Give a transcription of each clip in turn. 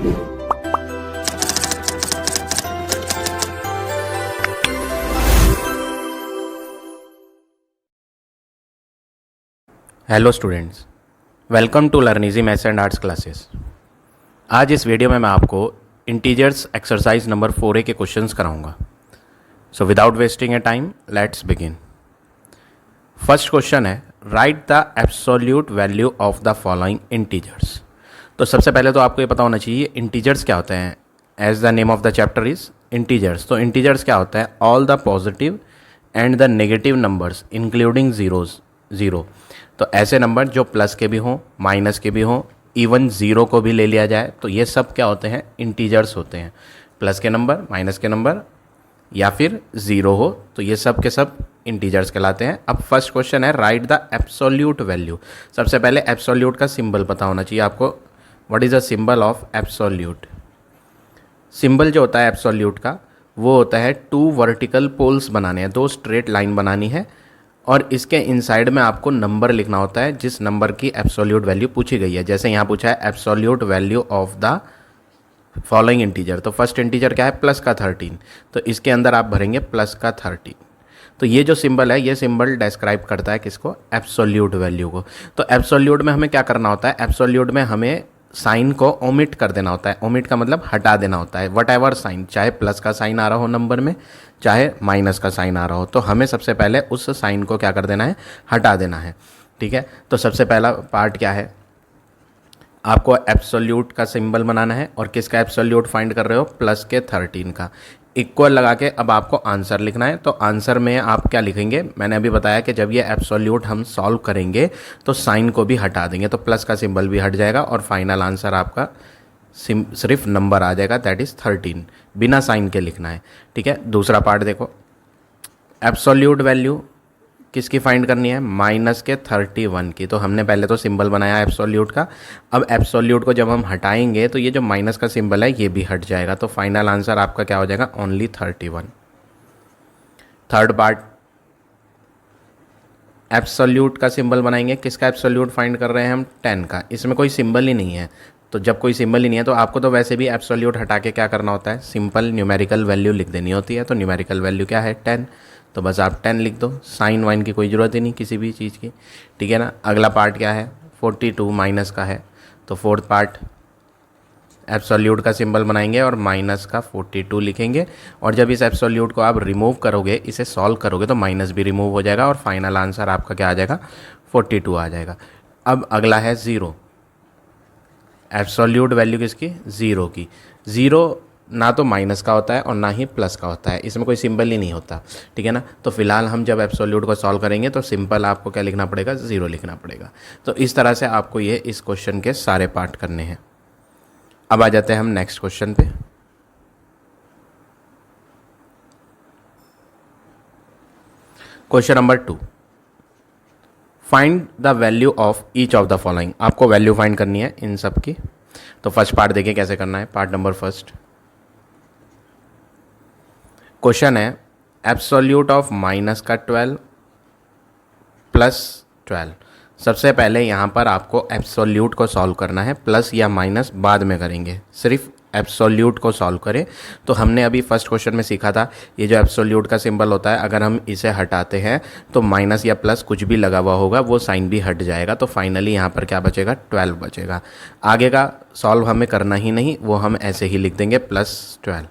Hello students, welcome to Learnigy maths and arts classes. आज इस video में मैं आपको इंटीजर्स एक्सरसाइज नंबर 4A के क्वेश्चंस कराऊंगा। So without wasting a time let's begin. First question है, write the absolute value of the following integers. तो सबसे पहले तो आपको ये पता होना चाहिए इंटीजर्स क्या होते हैं। As the name of the chapter is integers. तो इंटीजर्स क्या होता है? All the positive and the negative numbers including zero. तो ऐसे नंबर जो प्लस के भी हों, माइनस के भी हों, इवन ज़ीरो को भी ले लिया जाए, तो ये सब क्या होते हैं? इंटीजर्स होते हैं। प्लस के नंबर, माइनस के नंबर या फिर ज़ीरो हो तो ये सब के सब इंटीजर्स कहलाते हैं। अब फर्स्ट क्वेश्चन है, राइट द एब्सोल्यूट वैल्यू। सबसे पहले एब्सोल्यूट का सिंबल पता होना चाहिए आपको। What is the symbol of absolute? Symbol जो होता है एब्सोल्यूट का वो होता है टू वर्टिकल पोल्स बनाने हैं, दो स्ट्रेट लाइन बनानी है और इसके इनसाइड में आपको नंबर लिखना होता है जिस नंबर की एब्सोल्यूट वैल्यू पूछी गई है। जैसे यहाँ पूछा है absolute value of the following integer. तो फर्स्ट इंटीजर क्या है? प्लस का 13। तो इसके अंदर आप भरेंगे प्लस का 13। तो ये जो सिंबल है ये सिंबल डिस्क्राइब करता है किसको? एब्सोल्यूट वैल्यू को। तो एब्सोल्यूट में हमें क्या करना होता है? एब्सोल्यूट में हमें साइन को ओमिट कर देना होता है। ओमिट का मतलब हटा देना होता है। वट एवर साइन, चाहे प्लस का साइन आ रहा हो नंबर में, चाहे माइनस का साइन आ रहा हो, तो हमें सबसे पहले उस साइन को क्या कर देना है? हटा देना है। ठीक है, तो सबसे पहला पार्ट क्या है? आपको एब्सोल्यूट का सिंबल बनाना है और किसका एब्सोल्यूट फाइंड कर रहे हो? प्लस के 13 का। इक्वल लगा के अब आपको आंसर लिखना है। तो आंसर में आप क्या लिखेंगे? मैंने अभी बताया कि जब ये एब्सोल्यूट हम सॉल्व करेंगे तो साइन को भी हटा देंगे, तो प्लस का सिंबल भी हट जाएगा और फाइनल आंसर आपका सिर्फ नंबर आ जाएगा, दैट इज़ 13। बिना साइन के लिखना है। ठीक है, दूसरा पार्ट देखो, एब्सोल्यूट वैल्यू किसकी फाइंड करनी है? माइनस के 31 की। तो हमने पहले तो सिंबल बनाया एब्सोल्यूट का। अब एब्सोल्यूट को जब हम हटाएंगे तो ये जो माइनस का सिंबल है ये भी हट जाएगा, तो फाइनल आंसर आपका क्या हो जाएगा? ओनली 31। थर्ड पार्ट, एब्सोल्यूट का सिंबल बनाएंगे। किसका एब्सोल्यूट फाइंड कर रहे हैं हम? 10 का। इसमें कोई सिंबल ही नहीं है, तो जब कोई सिंबल ही नहीं है तो आपको तो वैसे भी एब्सोल्यूट हटा के क्या करना होता है? सिंपल न्यूमेरिकल वैल्यू लिख देनी होती है। तो न्यूमेरिकल वैल्यू क्या है? 10। तो बस आप 10 लिख दो, साइन वाइन की कोई ज़रूरत ही नहीं किसी भी चीज़ की। ठीक है ना। अगला पार्ट क्या है? 42 माइनस का है। तो फोर्थ पार्ट, एब्सोल्यूट का सिंबल बनाएंगे और माइनस का 42 लिखेंगे और जब इस एब्सोल्यूट को आप रिमूव करोगे, इसे सॉल्व करोगे, तो माइनस भी रिमूव हो जाएगा और फाइनल आंसर आपका क्या आ जाएगा? 42 आ जाएगा। अब अगला है ज़ीरो। एब्सोल्यूट वैल्यू किसकी? ज़ीरो की। ज़ीरो ना तो माइनस का होता है और ना ही प्लस का होता है, इसमें कोई सिंबल ही नहीं होता। ठीक है ना। तो फिलहाल हम जब एब्सोल्यूट को सॉल्व करेंगे तो सिंपल आपको क्या लिखना पड़ेगा? ज़ीरो लिखना पड़ेगा। तो इस तरह से आपको ये इस क्वेश्चन के सारे पार्ट करने हैं। अब आ जाते हैं हम नेक्स्ट क्वेश्चन पे। Question number 2, find the value of each of the following. आपको वैल्यू फाइंड करनी है इन सब की। तो फर्स्ट पार्ट देखिए कैसे करना है। पार्ट नंबर फर्स्ट, क्वेश्चन है एब्सोल्यूट ऑफ माइनस का 12 प्लस 12। सबसे पहले यहाँ पर आपको एब्सोल्यूट को सॉल्व करना है, प्लस या माइनस बाद में करेंगे, सिर्फ एब्सोल्यूट को सॉल्व करें। तो हमने अभी फर्स्ट क्वेश्चन में सीखा था ये जो एब्सोल्यूट का सिंबल होता है, अगर हम इसे हटाते हैं तो माइनस या प्लस कुछ भी लगा हुआ होगा वो साइन भी हट जाएगा। तो फाइनली यहाँ पर क्या बचेगा? 12 बचेगा। आगे का सॉल्व हमें करना ही नहीं, वो हम ऐसे ही लिख देंगे +12।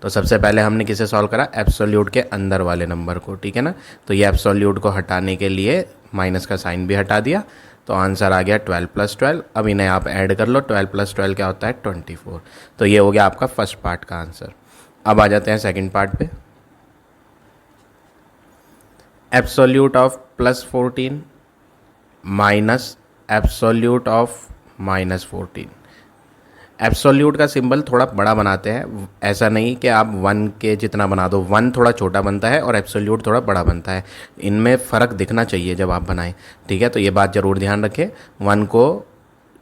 तो सबसे पहले हमने किसे सॉल्व करा? एब्सोल्यूट के अंदर वाले नंबर को। ठीक है ना। तो ये एब्सोल्यूट को हटाने के लिए माइनस का साइन भी हटा दिया, तो आंसर आ गया 12 + 12। अब इन्हें आप ऐड कर लो, 12 + 12 क्या होता है? 24। तो ये हो गया आपका फर्स्ट पार्ट का आंसर। अब आ जाते हैं सेकंड पार्ट पे। Absolute of +14 minus absolute of -14। Absolute का सिंबल थोड़ा बड़ा बनाते हैं, ऐसा नहीं कि आप 1 के जितना बना दो। 1 थोड़ा छोटा बनता है और एब्सोल्यूट थोड़ा बड़ा बनता है, इनमें फ़र्क दिखना चाहिए जब आप बनाएं। ठीक है, तो ये बात ज़रूर ध्यान रखें। 1 को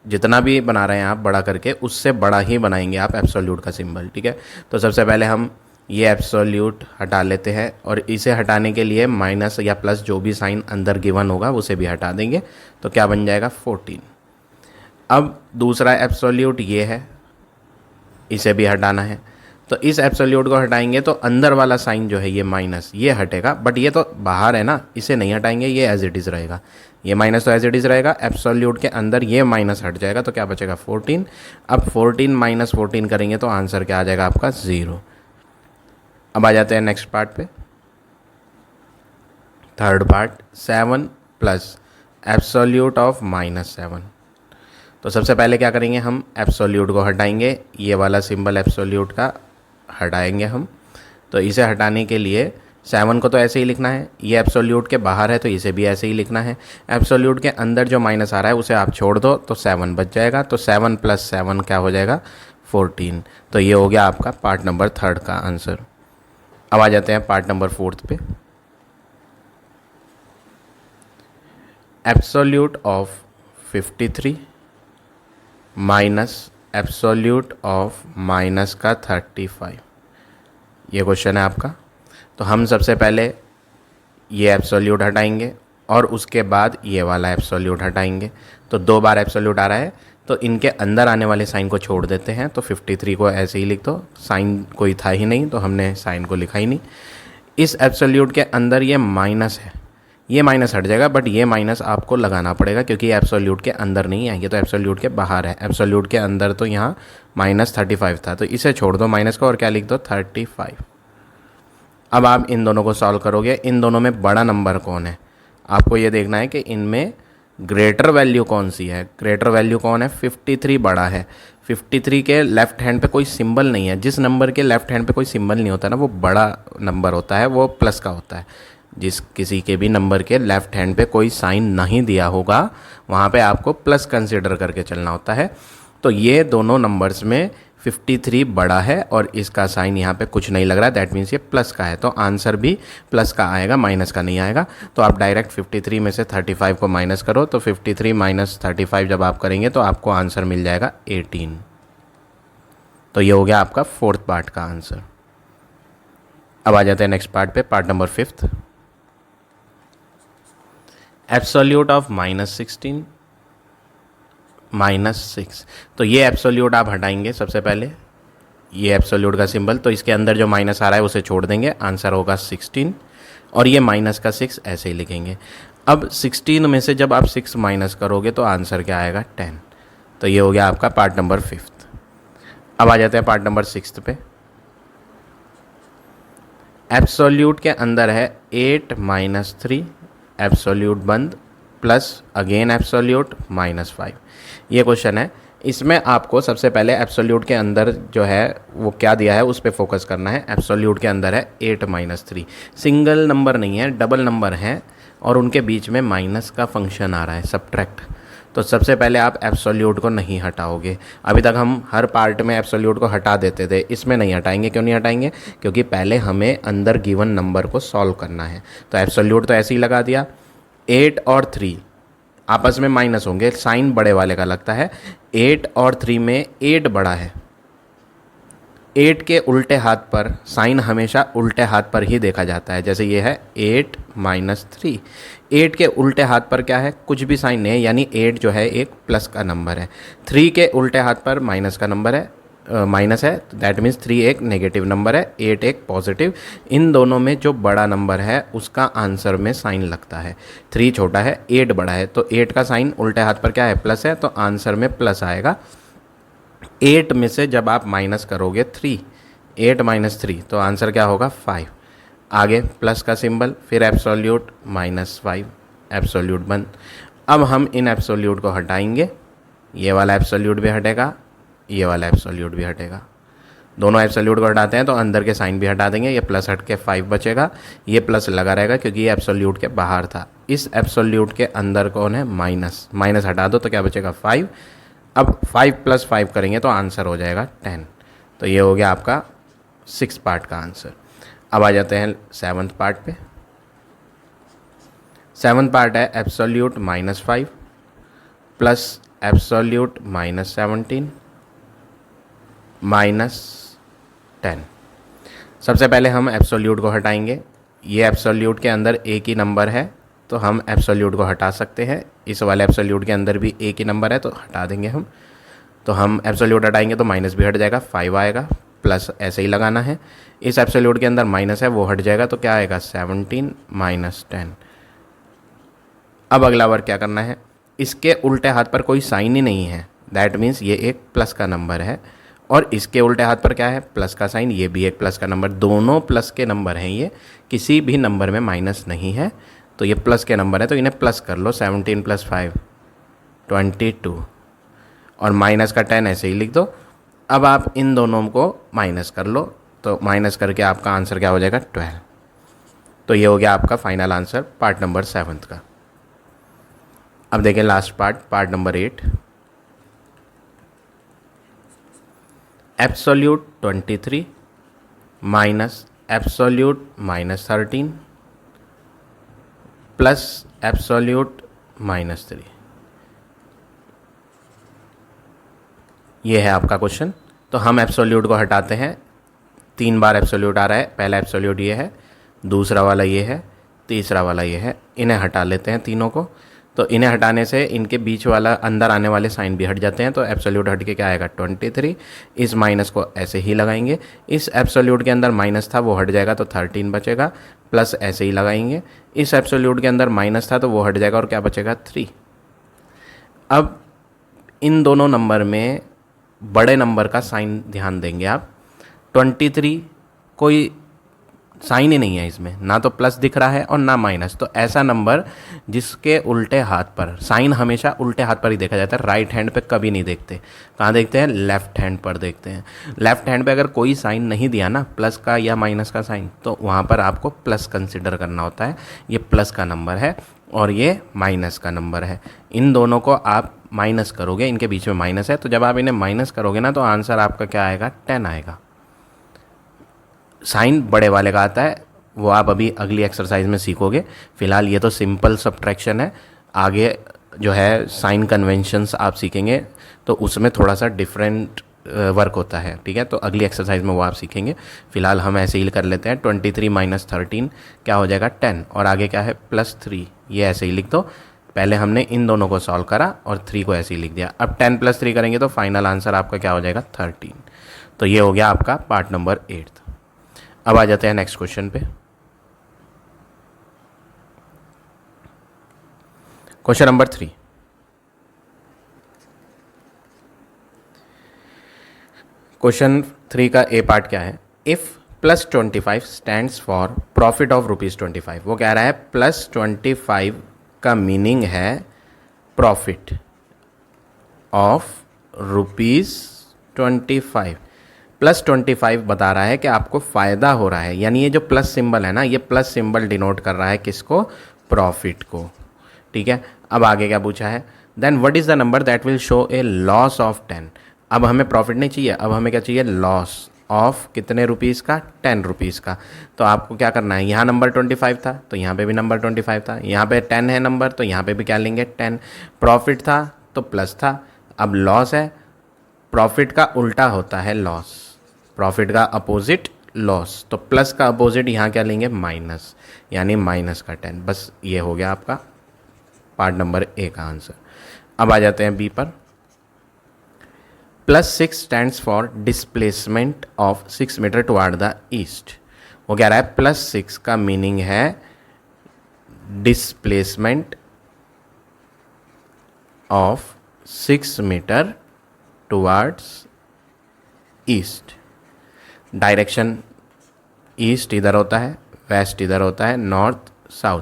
जितना भी बना रहे हैं आप बड़ा करके, उससे बड़ा ही बनाएंगे आप एब्सोल्यूट का सिंबल। ठीक है, तो सबसे पहले हम ये एब्सोल्यूट हटा लेते हैं और इसे हटाने के लिए माइनस या प्लस जो भी साइन अंदर गिवन होगा उसे भी हटा देंगे। तो क्या बन जाएगा? 14। अब दूसरा एब्सोल्यूट ये है, इसे भी हटाना है। तो इस एब्सोल्यूट को हटाएंगे तो अंदर वाला साइन जो है ये माइनस ये हटेगा, बट ये तो बाहर है ना, इसे नहीं हटाएंगे, ये एज इट इज़ रहेगा। ये माइनस तो एज इट इज़ रहेगा, एब्सोल्यूट के अंदर ये माइनस हट जाएगा तो क्या बचेगा 14। अब 14 माइनस 14 करेंगे तो आंसर क्या आ जाएगा आपका 0। अब आ जाते हैं नेक्स्ट पार्ट पे, third part, 7 plus absolute of -7। तो सबसे पहले क्या करेंगे, हम एब्सोल्यूट को हटाएंगे, ये वाला सिंबल एब्सोल्यूट का हटाएंगे हम। तो इसे हटाने के लिए 7 को तो ऐसे ही लिखना है, ये एब्सोल्यूट के बाहर है तो इसे भी ऐसे ही लिखना है। एब्सोल्यूट के अंदर जो माइनस आ रहा है उसे आप छोड़ दो तो 7 बच जाएगा। तो 7 + 7 क्या हो जाएगा 14। तो ये हो गया आपका पार्ट नंबर 3 का आंसर। अब आ जाते हैं पार्ट नंबर 4 पे, absolute of 53 minus absolute of minus का 35, ये क्वेश्चन है आपका। तो हम सबसे पहले ये एब्सोल्यूट हटाएंगे और उसके बाद ये वाला एब्सोल्यूट हटाएंगे। तो 2 बार एब्सोल्यूट आ रहा है तो इनके अंदर आने वाले साइन को छोड़ देते हैं। तो 53 को ऐसे ही लिख दो, साइन कोई था ही नहीं तो हमने साइन को लिखा ही नहीं। इस एब्सोल्यूट के अंदर ये माइनस है, ये माइनस हट जाएगा, बट ये माइनस आपको लगाना पड़ेगा क्योंकि ये एब्सोल्यूट के अंदर नहीं है, ये तो एब्सोल्यूट के बाहर है। एब्सोल्यूट के अंदर तो यहाँ -35 था, तो इसे छोड़ दो माइनस को और क्या लिख दो 35। अब आप इन दोनों को सॉल्व करोगे, इन दोनों में बड़ा नंबर कौन है आपको ये देखना है कि इनमें ग्रेटर वैल्यू कौन सी है। ग्रेटर वैल्यू कौन है, 53 बड़ा है। 53 के लेफ्ट हैंड पे कोई सिंबल नहीं है, जिस नंबर के लेफ्ट हैंड पे कोई सिंबल नहीं होता ना वो बड़ा नंबर होता है, वो प्लस का होता है। जिस किसी के भी नंबर के लेफ्ट हैंड पे कोई साइन नहीं दिया होगा वहाँ पे आपको प्लस कंसिडर करके चलना होता है। तो ये दोनों नंबर्स में 53 बड़ा है और इसका साइन यहाँ पे कुछ नहीं लग रहा है, दैट मीन्स ये प्लस का है, तो आंसर भी प्लस का आएगा, माइनस का नहीं आएगा। तो आप डायरेक्ट 53 में से 35 को माइनस करो, तो 53 - 35 जब आप करेंगे तो आपको आंसर मिल जाएगा 18। तो ये हो गया आपका 4th पार्ट का आंसर। अब आ जाते हैं नेक्स्ट पार्ट पे, पार्ट नंबर 5, एब्सोल्यूट ऑफ -16 -6। तो ये एब्सोल्यूट आप हटाएंगे सबसे पहले, ये एब्सोल्यूट का सिंबल, तो इसके अंदर जो माइनस आ रहा है उसे छोड़ देंगे, आंसर होगा 16 और ये माइनस का 6 ऐसे ही लिखेंगे। अब 16 में से जब आप 6 माइनस करोगे तो आंसर क्या आएगा 10। तो ये हो गया आपका पार्ट नंबर 5। अब आ जाते हैं पार्ट नंबर 6 पे, एब्सोल्यूट के अंदर है 8 - 3 एब्सोल्यूट बंद प्लस अगेन एब्सोल्यूट -5। ये क्वेश्चन है, इसमें आपको सबसे पहले एब्सोल्यूट के अंदर जो है वो क्या दिया है उस पर फोकस करना है। एब्सोल्यूट के अंदर है 8 - 3, सिंगल नंबर नहीं है, डबल नंबर है और उनके बीच में माइनस का फंक्शन आ रहा है, सब्ट्रैक्ट। तो सबसे पहले आप एब्सोल्यूट को नहीं हटाओगे। अभी तक हम हर पार्ट में एब्सोल्यूट को हटा देते थे, इसमें नहीं हटाएंगे। क्यों नहीं हटाएंगे, क्योंकि पहले हमें अंदर गिवन नंबर को सॉल्व करना है। तो एब्सोल्यूट तो ऐसे ही लगा दिया, 8 और 3 आपस में माइनस होंगे, साइन बड़े वाले का लगता है। 8 और 3 में 8 बड़ा है, 8 के उल्टे हाथ पर साइन हमेशा उल्टे हाथ पर ही देखा जाता है। जैसे ये है 8 - 3, 8 के उल्टे हाथ पर क्या है, कुछ भी साइन नहीं है, यानी 8 जो है एक प्लस का नंबर है। 3 के उल्टे हाथ पर माइनस का नंबर है, माइनस है, दैट मीन्स 3 एक नेगेटिव नंबर है, 8 एक पॉजिटिव। इन दोनों में जो बड़ा नंबर है उसका आंसर में साइन लगता है। 3 छोटा है, 8 बड़ा है, तो 8 का साइन उल्टे हाथ पर क्या है, प्लस है, तो आंसर में प्लस आएगा। 8 में से जब आप माइनस करोगे 3, 8 - 3, तो आंसर क्या होगा 5। आगे प्लस का सिंबल, फिर एब्सोल्यूट -5, एब्सोल्यूट बंद। अब हम इन एब्सोल्यूट को हटाएंगे, ये वाला एब्सोल्यूट भी हटेगा, ये वाला एब्सोल्यूट भी हटेगा। दोनों एब्सोल्यूट को हटाते हैं तो अंदर के साइन भी हटा देंगे, ये प्लस हट के 5 बचेगा, ये प्लस लगा रहेगा क्योंकि ये एब्सोल्यूट के बाहर था। इस एब्सोल्यूट के अंदर कौन है, माइनस, माइनस हटा दो तो क्या बचेगा 5। अब 5 + 5 करेंगे तो आंसर हो जाएगा 10। तो ये हो गया आपका 6 पार्ट का आंसर। अब आ जाते हैं 7th पार्ट पे। 7th पार्ट है एब्सोल्यूट -5 प्लस एब्सोल्यूट -17 -10। सबसे पहले हम एब्सोल्यूट को हटाएंगे, ये एब्सोल्यूट के अंदर एक ही नंबर है तो हम एब्सोल्यूट को हटा सकते हैं। इस वाले एब्सोल्यूट के अंदर भी एक ही नंबर है तो हटा देंगे हम। तो हम एब्सोल्यूट हटाएंगे तो माइनस भी हट जाएगा, 5 आएगा, प्लस ऐसे ही लगाना है। इस एब्सोल्यूट के अंदर माइनस है वो हट जाएगा, तो क्या आएगा 17 माइनस 10। अब अगला वर्क क्या करना है, इसके उल्टे हाथ पर कोई साइन ही नहीं है, दैट मीन्स ये एक प्लस का नंबर है, और इसके उल्टे हाथ पर क्या है, प्लस का साइन, ये भी एक प्लस का नंबर, दोनों प्लस के नंबर हैं, ये किसी भी नंबर में माइनस नहीं है, तो ये प्लस के नंबर है, तो इन्हें प्लस कर लो। 17 प्लस 5 22, और माइनस का 10 ऐसे ही लिख दो। अब आप इन दोनों को माइनस कर लो, तो माइनस करके आपका आंसर क्या हो जाएगा 12। तो ये हो गया आपका फाइनल आंसर पार्ट नंबर 7 का। अब देखें last part number 8। Absolute 23 minus absolute minus 13 plus absolute minus 3, ये है आपका क्वेश्चन। तो हम एब्सोल्यूट को हटाते हैं, 3 बार एब्सोल्यूट आ रहा है, पहला एब्सोल्यूट ये है, दूसरा वाला ये है, तीसरा वाला ये है, इन्हें हटा लेते हैं तीनों को। तो इन्हें हटाने से इनके बीच वाला अंदर आने वाले साइन भी हट जाते हैं, तो एब्सोल्यूट हट के क्या आएगा 23। इस माइनस को ऐसे ही लगाएंगे, इस एब्सोल्यूट के अंदर माइनस था वो हट जाएगा, तो 13 बचेगा, प्लस ऐसे ही लगाएंगे, इस एब्सोल्यूट के अंदर माइनस था तो वो हट जाएगा, और क्या बचेगा 3। अब इन दोनों नंबर में बड़े नंबर का साइन ध्यान देंगे आप। 23 कोई साइन ही नहीं है इसमें, ना तो प्लस दिख रहा है और ना माइनस, तो ऐसा नंबर जिसके उल्टे हाथ पर साइन हमेशा उल्टे हाथ पर ही देखा जाता है, राइट हैंड पे कभी नहीं देखते। कहाँ देखते हैं, लेफ्ट हैंड पर देखते हैं। लेफ्ट हैंड पे अगर कोई साइन नहीं दिया ना, प्लस का या माइनस का साइन, तो वहाँ पर आपको प्लस कंसिडर करना होता है। ये प्लस का नंबर है और ये माइनस का नंबर है, इन दोनों को आप माइनस करोगे, इनके बीच में माइनस है, तो जब आप इन्हें माइनस करोगे ना, तो आंसर आपका क्या आएगा 10 आएगा। साइन बड़े वाले का आता है, वो आप अभी अगली एक्सरसाइज में सीखोगे। फिलहाल ये तो सिंपल सब्ट्रैक्शन है, आगे जो है साइन कन्वेंशंस आप सीखेंगे, तो उसमें थोड़ा सा डिफरेंट वर्क होता है, ठीक है। तो अगली एक्सरसाइज में वो आप सीखेंगे। फिलहाल हम ऐसे ही कर लेते हैं, 23 माइनस 13 क्या हो जाएगा 10, और आगे क्या है +3, ये ऐसे ही लिख दो। पहले हमने इन दोनों को सॉल्व करा और 3 को ऐसे ही लिख दिया। अब 10 + 3 करेंगे तो फाइनल आंसर आपका क्या हो जाएगा 13। तो ये हो गया आपका पार्ट नंबर 8। अब आ जाते हैं नेक्स्ट क्वेश्चन पे। Question number 3। क्वेश्चन 3 का ए पार्ट क्या है, if +25 stands for profit of ₹25। वो कह रहा है +25 का मीनिंग है प्रॉफिट ऑफ ₹25। +25 बता रहा है कि आपको फ़ायदा हो रहा है, यानी ये जो प्लस सिंबल है ना, ये प्लस सिंबल डिनोट कर रहा है किसको, प्रॉफिट को, ठीक है। अब आगे क्या पूछा है, then what is the number that will show a loss of 10। अब हमें प्रॉफिट नहीं चाहिए, अब हमें क्या चाहिए, लॉस ऑफ कितने रुपीज़ का, 10 रुपीज़ का। तो आपको क्या करना है, यहाँ नंबर 25 था तो यहाँ पे भी नंबर 25 था, यहाँ पे 10 है नंबर तो यहाँ पे भी क्या लेंगे 10। प्रॉफिट था तो प्लस था, अब लॉस है, प्रॉफिट का उल्टा होता है लॉस, प्रॉफिट का अपोजिट लॉस, तो प्लस का अपोजिट यहाँ क्या लेंगे माइनस, यानी माइनस का 10। बस ये हो गया आपका पार्ट नंबर ए का आंसर। अब आ जाते हैं बी पर। +6 stands for displacement of 6 meter toward the east. वो कह रहा है +6 का मीनिंग है displacement of 6 meter towards east. Direction east इधर होता है, वेस्ट इधर होता है, नॉर्थ साउथ।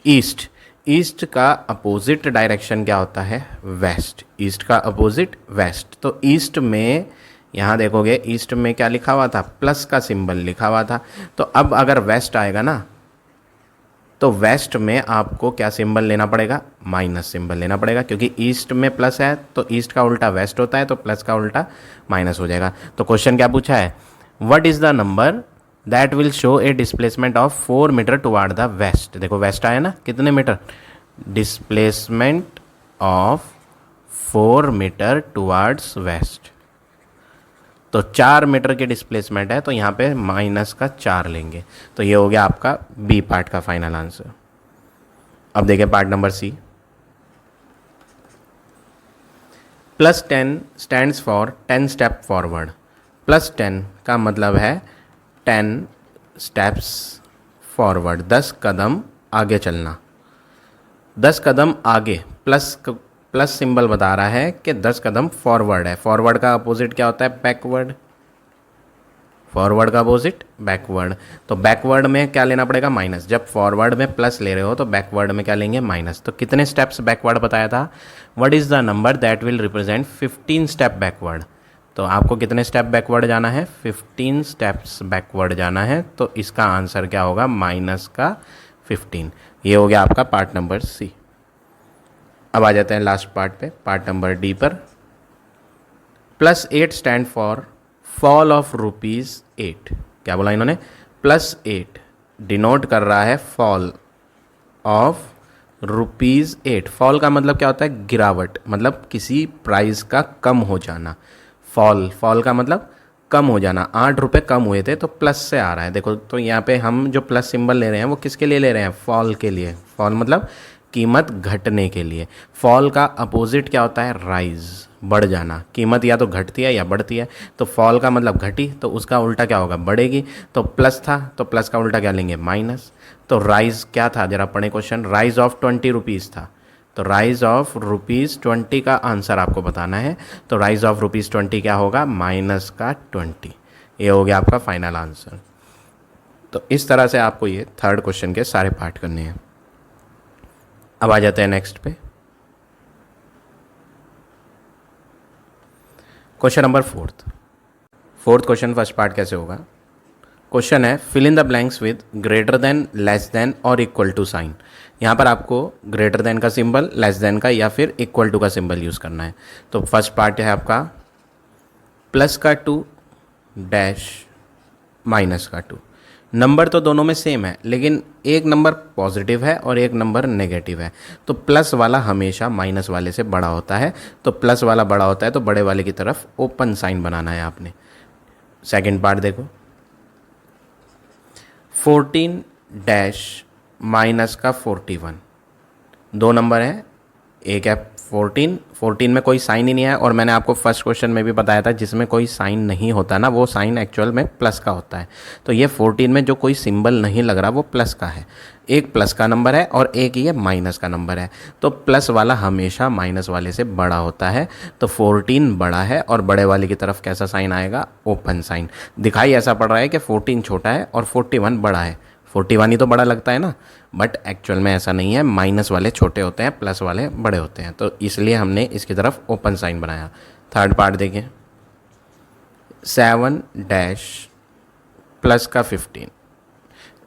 ईस्ट, ईस्ट का अपोजिट डायरेक्शन क्या होता है, वेस्ट। ईस्ट का अपोजिट वेस्ट, तो ईस्ट में यहाँ देखोगे ईस्ट में क्या लिखा हुआ था, प्लस का सिंबल लिखा हुआ था। तो अब अगर वेस्ट आएगा ना, तो वेस्ट में आपको क्या सिंबल लेना पड़ेगा, माइनस सिंबल लेना पड़ेगा, क्योंकि ईस्ट में प्लस है तो ईस्ट का उल्टा वेस्ट होता है, तो प्लस का उल्टा माइनस हो जाएगा। तो क्वेश्चन क्या पूछा है, what is the number that will show a displacement of 4 meter toward the west. देखो वेस्ट आया ना, कितने meter, displacement of 4 meter towards west, तो 4 मीटर की डिस्प्लेसमेंट है, तो यहाँ पे माइनस का 4 लेंगे। तो ये हो गया आपका बी पार्ट का फाइनल आंसर। अब देखें part number C. +10 stands for 10 step forward. +10 का मतलब है 10 स्टेप्स फॉरवर्ड, 10 कदम आगे चलना। 10 कदम आगे, प्लस सिंबल बता रहा है कि 10 कदम फॉरवर्ड है। फॉरवर्ड का अपोजिट क्या होता है? बैकवर्ड। फॉरवर्ड का अपोजिट बैकवर्ड। तो बैकवर्ड में क्या लेना पड़ेगा? माइनस। जब फॉरवर्ड में प्लस ले रहे हो तो बैकवर्ड में क्या लेंगे? माइनस। तो कितने स्टेप्स बैकवर्ड बताया था? What is the number that will represent 15 step backward? तो आपको कितने स्टेप बैकवर्ड जाना है? 15 स्टेप्स बैकवर्ड जाना है। तो इसका आंसर क्या होगा? माइनस का 15। ये हो गया आपका पार्ट नंबर सी। अब आ जाते हैं लास्ट पार्ट पे, पार्ट नंबर डी पर। +8 स्टैंड फॉर फॉल ऑफ ₹8। क्या बोला इन्होंने? +8 डिनोट कर रहा है फॉल ऑफ ₹8। फॉल का मतलब क्या होता है? गिरावट, मतलब किसी प्राइस का कम हो जाना। फॉल का मतलब कम हो जाना। 8 रुपये कम हुए थे तो प्लस से आ रहा है। देखो तो यहाँ पे हम जो प्लस सिंबल ले रहे हैं वो किसके लिए ले रहे हैं? फॉल के लिए। फॉल मतलब कीमत घटने के लिए। फॉल का अपोजिट क्या होता है? राइज, बढ़ जाना। कीमत या तो घटती है या बढ़ती है। तो फॉल का मतलब घटी, तो उसका उल्टा क्या होगा? बढ़ेगी। तो प्लस था तो प्लस का उल्टा क्या लेंगे? माइनस। तो राइज क्या था? जरा पढ़े क्वेश्चन। राइज ऑफ 20 रुपीज़ था। तो राइज ऑफ ₹20 का आंसर आपको बताना है। तो राइज ऑफ ₹20 क्या होगा? माइनस का 20। ये हो गया आपका फाइनल आंसर। तो इस तरह से आपको ये थर्ड क्वेश्चन के सारे पार्ट करने हैं। अब आ जाते हैं नेक्स्ट पे, question number fourth question first part कैसे होगा? क्वेश्चन है fill in the blanks with greater than, less than और इक्वल टू साइन। यहाँ पर आपको ग्रेटर देन का सिंबल, लेस देन का या फिर इक्वल टू का सिंबल यूज़ करना है। तो फर्स्ट पार्ट है आपका +2 डैश -2। नंबर तो दोनों में सेम है, लेकिन एक नंबर पॉजिटिव है और एक नंबर नेगेटिव है। तो प्लस वाला हमेशा माइनस वाले से बड़ा होता है। तो प्लस वाला बड़ा होता है तो बड़े वाले की तरफ ओपन साइन बनाना है आपने। सेकंड पार्ट देखो, 14 डैश -41। दो नंबर हैं, एक है 14 में कोई साइन ही नहीं है। और मैंने आपको फर्स्ट क्वेश्चन में भी बताया था जिसमें कोई साइन नहीं होता ना, वो साइन एक्चुअल में प्लस का होता है। तो ये 14 में जो कोई सिंबल नहीं लग रहा वो प्लस का है। एक प्लस का नंबर है और एक ये माइनस का नंबर है। तो प्लस वाला हमेशा माइनस वाले से बड़ा होता है। तो 14 बड़ा है और बड़े वाले की तरफ कैसा साइन आएगा? Open sign. दिखाई ऐसा पड़ रहा है कि 14 छोटा है और 41 बड़ा है। 41 ही तो बड़ा लगता है ना, बट एक्चुअल में ऐसा नहीं है। माइनस वाले छोटे होते हैं, प्लस वाले बड़े होते हैं। तो इसलिए हमने इसकी तरफ ओपन साइन बनाया। थर्ड पार्ट देखिए, 7 डैश +15।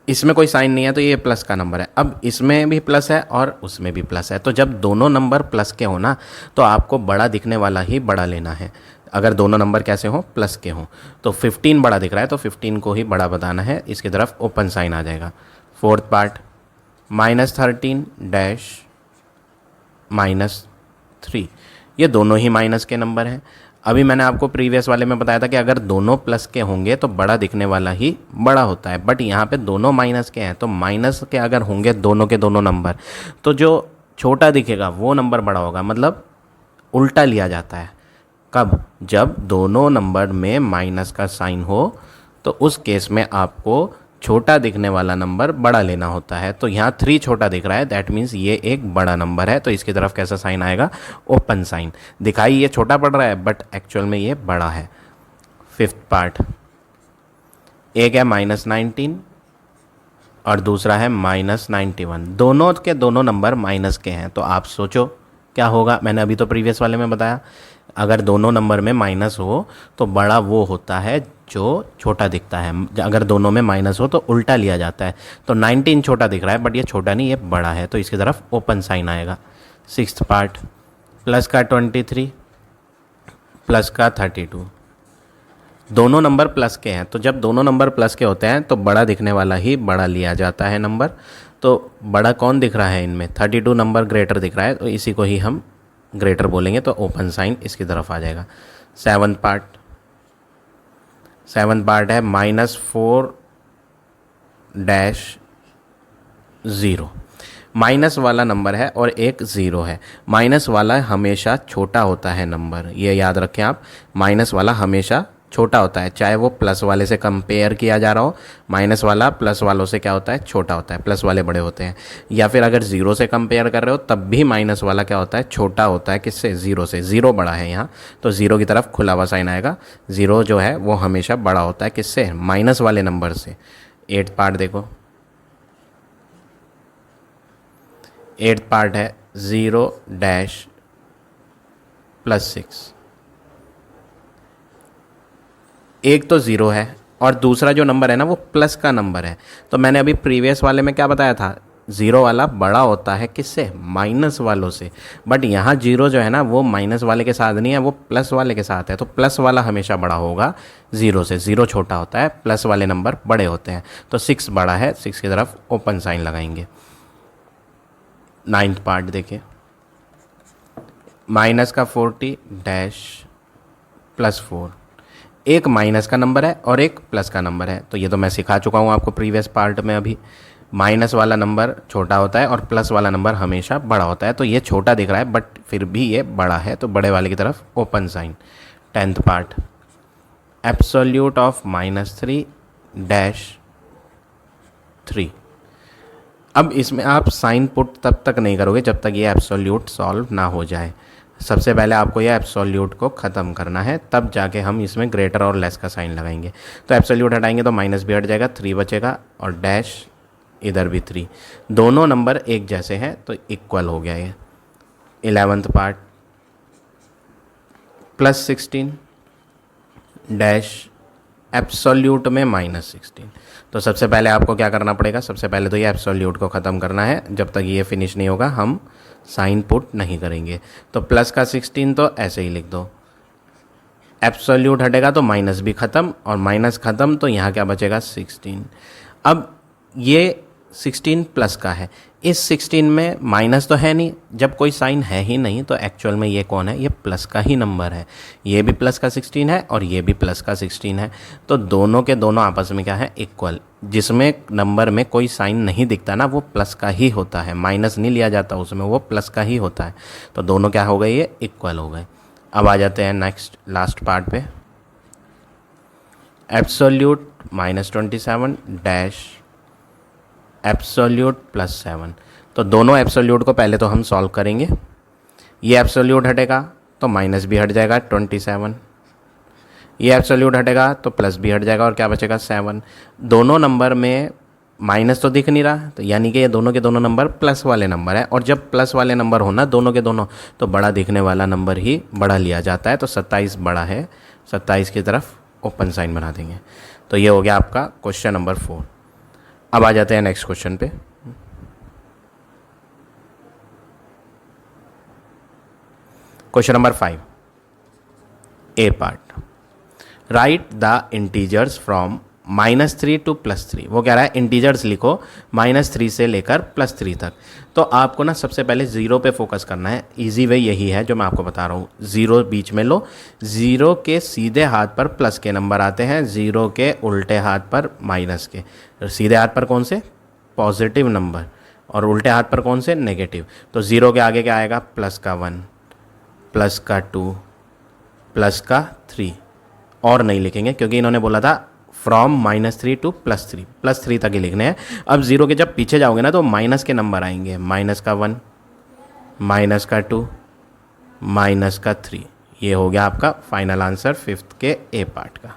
इसमें कोई साइन नहीं है तो ये प्लस का नंबर है। अब इसमें भी प्लस है और उसमें भी प्लस है। तो जब दोनों नंबर प्लस के हो ना, तो आपको बड़ा दिखने वाला ही बड़ा लेना है। अगर दोनों नंबर कैसे हों? प्लस के हों। तो 15 बड़ा दिख रहा है तो 15 को ही बड़ा बताना है। इसकी तरफ ओपन साइन आ जाएगा। Fourth part, -13 dash -3। ये दोनों ही माइनस के नंबर हैं। अभी मैंने आपको प्रीवियस वाले में बताया था कि अगर दोनों प्लस के होंगे तो बड़ा दिखने वाला ही बड़ा होता है। बट यहाँ पे दोनों माइनस के हैं, तो माइनस के अगर होंगे दोनों के दोनों नंबर, तो जो छोटा दिखेगा वो नंबर बड़ा होगा। मतलब उल्टा लिया जाता है। कब? जब दोनों नंबर में माइनस का साइन हो, तो उस केस में आपको छोटा दिखने वाला नंबर बड़ा लेना होता है। तो यहाँ 3 छोटा दिख रहा है, दैट मीन्स ये एक बड़ा नंबर है। तो इसकी तरफ कैसा साइन आएगा? Open sign. दिखाई ये छोटा पड़ रहा है बट एक्चुअल में ये बड़ा है। फिफ्थ पार्ट, एक है -19 और दूसरा है -91। दोनों के दोनों नंबर माइनस के हैं। तो आप सोचो क्या होगा? मैंने अभी तो प्रीवियस वाले में बताया, अगर दोनों नंबर में माइनस हो तो बड़ा वो होता है जो छोटा दिखता है। अगर दोनों में माइनस हो तो उल्टा लिया जाता है। तो 19 छोटा दिख रहा है बट ये छोटा नहीं, ये बड़ा है। तो इसकी तरफ ओपन साइन आएगा। Sixth part, +23 +32। दोनों नंबर प्लस के हैं। तो जब दोनों नंबर प्लस के होते हैं तो बड़ा दिखने वाला ही बड़ा लिया जाता है नंबर। तो बड़ा कौन दिख रहा है इनमें? 32 नंबर ग्रेटर दिख रहा है, तो इसी को ही हम ग्रेटर बोलेंगे। तो ओपन साइन इसकी तरफ आ जाएगा। सेवन्थ पार्ट है -4 डैश 0। माइनस वाला नंबर है और एक ज़ीरो है। माइनस वाला हमेशा छोटा होता है नंबर, ये याद रखें आप। माइनस वाला हमेशा छोटा होता है, चाहे वो प्लस वाले से कंपेयर किया जा रहा हो। माइनस वाला प्लस वालों से क्या होता है, छोटा होता है, प्लस वाले बड़े होते हैं। या फिर अगर ज़ीरो से कंपेयर कर रहे हो तब भी माइनस वाला क्या होता है, छोटा होता है। किससे, ज़ीरो से। ज़ीरो बड़ा है यहाँ, तो ज़ीरो की तरफ खुला हुआ साइन आएगा। ज़ीरो जो है वो हमेशा बड़ा होता है किससे, माइनस वाले नंबर से। 8th पार्ट देखो, 8th पार्ट है 0-+6। एक तो ज़ीरो है और दूसरा जो नंबर है ना वो प्लस का नंबर है। तो मैंने अभी प्रीवियस वाले में क्या बताया था, ज़ीरो वाला बड़ा होता है किससे, माइनस वालों से। बट यहाँ जीरो जो है ना वो माइनस वाले के साथ नहीं है, वो प्लस वाले के साथ है। तो प्लस वाला हमेशा बड़ा होगा ज़ीरो से। ज़ीरो छोटा होता है, प्लस वाले नंबर बड़े होते हैं। तो 6 बड़ा है, 6 की तरफ ओपन साइन लगाएंगे। 9th पार्ट देखिए, माइनस का 40-+4। एक माइनस का नंबर है और एक प्लस का नंबर है। तो ये तो मैं सिखा चुका हूँ आपको प्रीवियस पार्ट में। अभी माइनस वाला नंबर छोटा होता है और प्लस वाला नंबर हमेशा बड़ा होता है। तो ये छोटा दिख रहा है बट फिर भी ये बड़ा है, तो बड़े वाले की तरफ open sign. 10th part, absolute of -3-3। अब इसमें आप साइन पुट तब तक नहीं करोगे जब तक ये एब्सोल्यूट सॉल्व ना हो जाए। सबसे पहले आपको यह एब्सोल्यूट को ख़त्म करना है, तब जाके हम इसमें ग्रेटर और लेस का साइन लगाएंगे। तो एब्सोल्यूट हटाएंगे तो माइनस भी हट जाएगा, 3 बचेगा और डैश इधर भी 3। दोनों नंबर एक जैसे हैं तो इक्वल हो गया ये। 11th पार्ट, +16 डैश एब्सोल्यूट में -16। तो सबसे पहले आपको क्या करना पड़ेगा, सबसे पहले तो ये एब्सोल्यूट को ख़त्म करना है। जब तक ये फिनिश नहीं होगा हम साइन पुट नहीं करेंगे। तो प्लस का 16 तो ऐसे ही लिख दो, एब्सोल्यूट हटेगा तो माइनस भी ख़त्म और माइनस ख़त्म तो यहाँ क्या बचेगा, 16। अब ये 16 प्लस का है, इस 16 में माइनस तो है नहीं, जब कोई साइन है ही नहीं तो एक्चुअल में ये कौन है, ये प्लस का ही नंबर है। ये भी प्लस का 16 है और ये भी प्लस का 16 है। तो दोनों के दोनों आपस में क्या है, इक्वल। जिसमें नंबर में कोई साइन नहीं दिखता ना वो प्लस का ही होता है, माइनस नहीं लिया जाता उसमें, वो प्लस का ही होता है। तो दोनों क्या हो गए, ये इक्वल हो गए। अब आ जाते हैं नेक्स्ट लास्ट पार्ट पे, एब्सोल्यूट -27 डैश एब्सोल्यूट +7। तो दोनों एब्सोल्यूट को पहले तो हम सॉल्व करेंगे। ये एब्सोल्यूट हटेगा तो माइनस भी हट जाएगा 27, ये एब्सोल्यूट हटेगा तो प्लस भी हट जाएगा और क्या बचेगा 7। दोनों नंबर में माइनस तो दिख नहीं रहा, तो यानी कि ये दोनों के दोनों नंबर प्लस वाले नंबर है। और जब प्लस वाले नंबर होना दोनों के दोनों, तो बड़ा दिखने वाला नंबर ही बड़ा लिया जाता है। तो 27 बड़ा है, 27 की तरफ ओपन साइन बना देंगे। तो ये हो गया आपका क्वेश्चन नंबर 4। अब आ जाते हैं नेक्स्ट क्वेश्चन पे। Question number 5, A part, right the integers from -3 to +3। वो कह रहा है इंटीजर्स लिखो -3 से लेकर +3 तक। तो आपको ना सबसे पहले ज़ीरो पे फोकस करना है। इजी वे यही है जो मैं आपको बता रहा हूँ। ज़ीरो बीच में लो, ज़ीरो के सीधे हाथ पर प्लस के नंबर आते हैं, ज़ीरो के उल्टे हाथ पर माइनस के। सीधे हाथ पर कौन से, पॉजिटिव नंबर, और उल्टे हाथ पर कौन से, नेगेटिव। तो ज़ीरो के आगे क्या आएगा, प्लस का 1, प्लस का 2, प्लस का 3। और नहीं लिखेंगे क्योंकि इन्होंने बोला था फ्रॉम -3 to +3, +3 तक ही लिखने हैं। अब ज़ीरो के जब पीछे जाओगे ना तो माइनस के नंबर आएंगे, माइनस का 1, माइनस का 2, माइनस का 3। ये हो गया आपका फाइनल आंसर 5th के ए पार्ट का।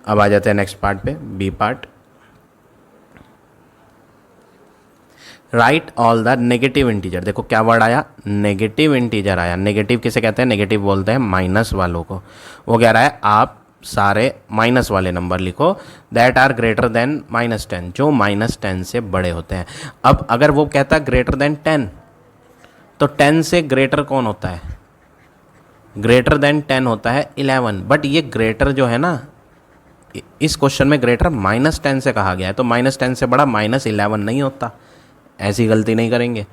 अब आ जाते हैं नेक्स्ट पार्ट पे, B part, right all the negative integer. देखो क्या वर्ड आया, नेगेटिव इंटीजर आया। नेगेटिव किसे कहते हैं, नेगेटिव बोलते हैं माइनस वालों को। वो कह रहा है आप सारे माइनस वाले नंबर लिखो दैट आर ग्रेटर देन -10, जो -10 से बड़े होते हैं। अब अगर वो कहता है ग्रेटर देन 10, तो 10 से ग्रेटर कौन होता है, ग्रेटर देन 10 होता है 11। बट ये ग्रेटर जो है ना, इस क्वेश्चन में ग्रेटर -10 से कहा गया है, तो -10 से बड़ा -11 नहीं होता। ऐसी गलती नहीं करेंगे,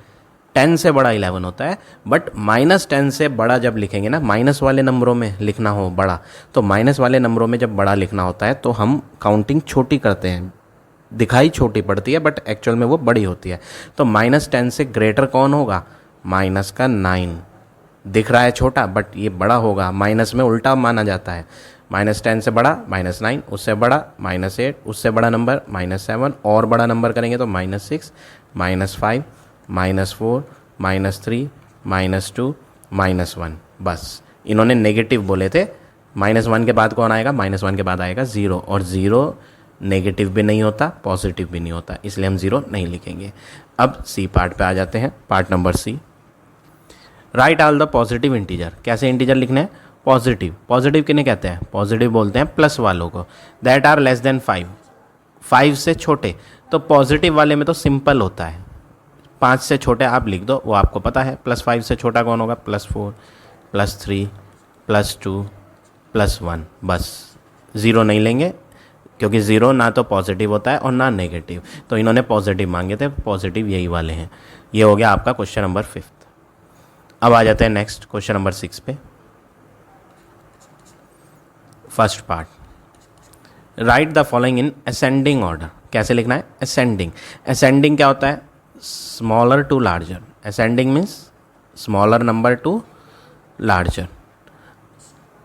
10 से बड़ा 11 होता है। बट -10 से बड़ा जब लिखेंगे ना, माइनस वाले नंबरों में लिखना हो बड़ा, तो माइनस वाले नंबरों में जब बड़ा लिखना होता है तो हम काउंटिंग छोटी करते हैं। दिखाई छोटी पड़ती है बट एक्चुअल में वो बड़ी होती है। तो -10 से ग्रेटर कौन होगा? माइनस का 9। दिख रहा है छोटा बट ये बड़ा होगा, माइनस में उल्टा माना जाता है। -10 से बड़ा -9, उससे बड़ा -8, उससे बड़ा नंबर -7, और बड़ा नंबर करेंगे तो -6, -5, -4, -3, -2, -1। बस इन्होंने नेगेटिव बोले थे। -1 के बाद कौन आएगा? -1 के बाद आएगा 0, और 0 नेगेटिव भी नहीं होता, पॉजिटिव भी नहीं होता, इसलिए हम 0 नहीं लिखेंगे। अब सी पार्ट पे आ जाते हैं, part number C. Right all the positive integer. कैसे इंटीजर लिखने हैं? पॉजिटिव। पॉजिटिव किन्हें कहते हैं? पॉजिटिव बोलते हैं प्लस वालों को। दैट आर लेस देन 5, 5 से छोटे। तो पॉजिटिव वाले में तो सिंपल होता है, 5 से छोटे आप लिख दो, वो आपको पता है। +5 से छोटा कौन होगा? +4, +3, +2, +1। बस 0 नहीं लेंगे, क्योंकि 0 ना तो पॉजिटिव होता है और ना नेगेटिव। तो इन्होंने पॉजिटिव मांगे थे, पॉजिटिव यही वाले हैं। ये हो गया आपका क्वेश्चन नंबर 5। अब आ जाते हैं नेक्स्ट क्वेश्चन नंबर 6 पे। First part, right the following in ascending order. कैसे लिखना है? असेंडिंग। असेंडिंग क्या होता है? Smaller to larger. Ascending means smaller number to larger.